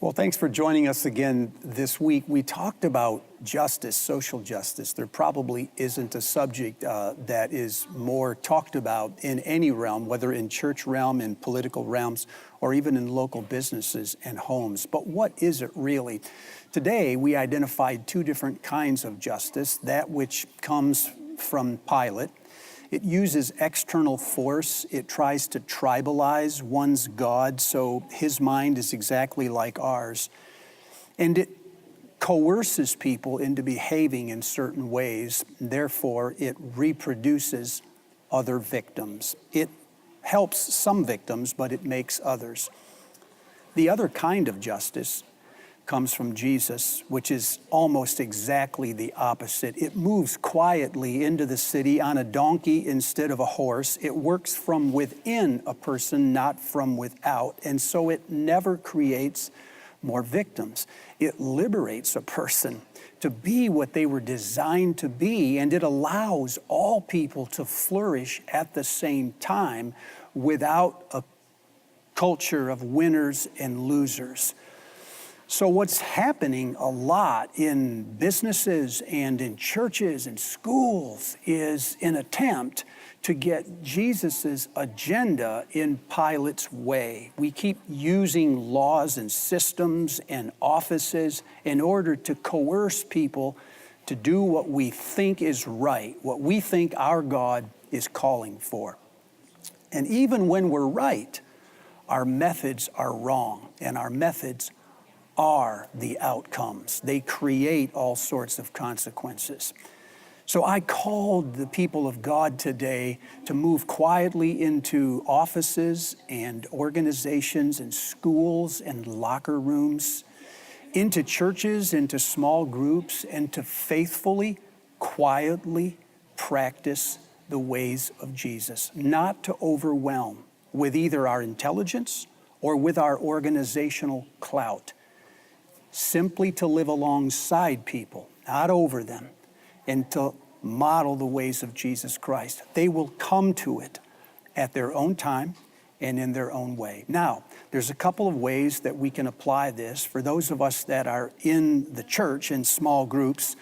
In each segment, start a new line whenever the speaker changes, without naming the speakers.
Well, thanks for joining us again this week. We talked about justice, social justice. There probably isn't a subject that is more talked about in any realm, whether in church realm, in political realms, or even in local businesses and homes. But what is it really? Today, we identified two different kinds of justice, that which comes from Pilate. It uses external force. It tries to tribalize one's God, so his mind is exactly like ours. And it coerces people into behaving in certain ways. Therefore, it reproduces other victims. It helps some victims, but it makes others. The other kind of justice comes from Jesus, which is almost exactly the opposite. It moves quietly into the city on a donkey instead of a horse. It works from within a person, not from without, and so it never creates more victims. It liberates a person to be what they were designed to be, and it allows all people to flourish at the same time without a culture of winners and losers. So what's happening a lot in businesses and in churches and schools is an attempt to get Jesus's agenda in Pilate's way. We keep using laws and systems and offices in order to coerce people to do what we think is right, what we think our God is calling for. And even when we're right, our methods are wrong, and our methods are the outcomes. They create all sorts of consequences. So I called the people of God today to move quietly into offices and organizations and schools and locker rooms, into churches, into small groups, and to faithfully, quietly practice the ways of Jesus, not to overwhelm with either our intelligence or with our organizational clout. Simply to live alongside people, not over them, and to model the ways of Jesus Christ. They will come to it at their own time and in their own way. Now, there's a couple of ways that we can apply this. For those of us that are in the church in small groups,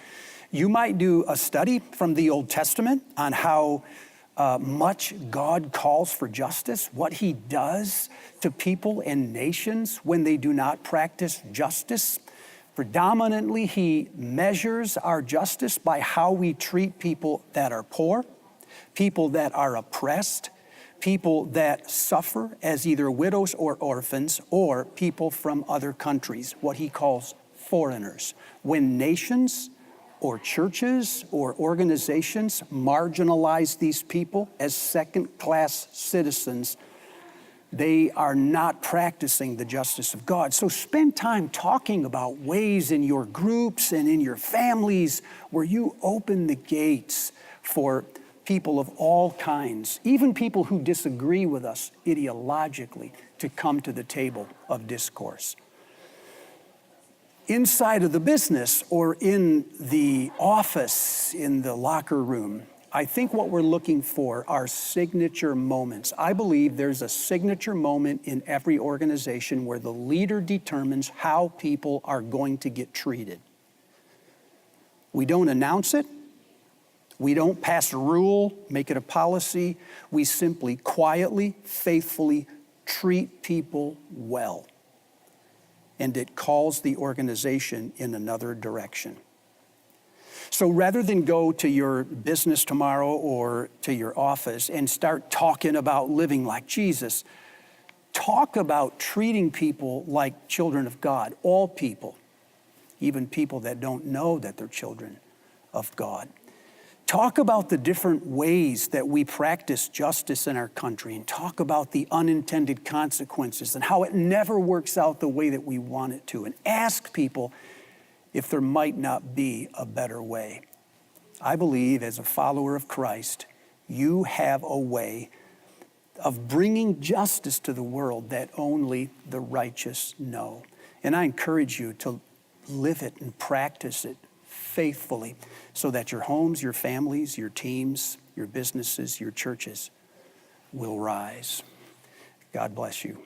you might do a study from the Old Testament on how much God calls for justice, what he does to people and nations when they do not practice justice. Predominantly, he measures our justice by how we treat people that are poor, people that are oppressed, people that suffer as either widows or orphans, or people from other countries, what he calls foreigners. When nations or churches or organizations marginalize these people as second-class citizens, they are not practicing the justice of God. So spend time talking about ways in your groups and in your families where you open the gates for people of all kinds, even people who disagree with us ideologically, to come to the table of discourse. Inside of the business or in the office, in the locker room, I think what we're looking for are signature moments. I believe there's a signature moment in every organization where the leader determines how people are going to get treated. We don't announce it. We don't pass a rule, make it a policy. We simply quietly, faithfully treat people well. And it calls the organization in another direction. So rather than go to your business tomorrow or to your office and start talking about living like Jesus, talk about treating people like children of God, all people, even people that don't know that they're children of God. Talk about the different ways that we practice justice in our country, and talk about the unintended consequences and how it never works out the way that we want it to, and ask people if there might not be a better way. I believe as a follower of Christ, you have a way of bringing justice to the world that only the righteous know. And I encourage you to live it and practice it faithfully so that your homes, your families, your teams, your businesses, your churches will rise. God bless you.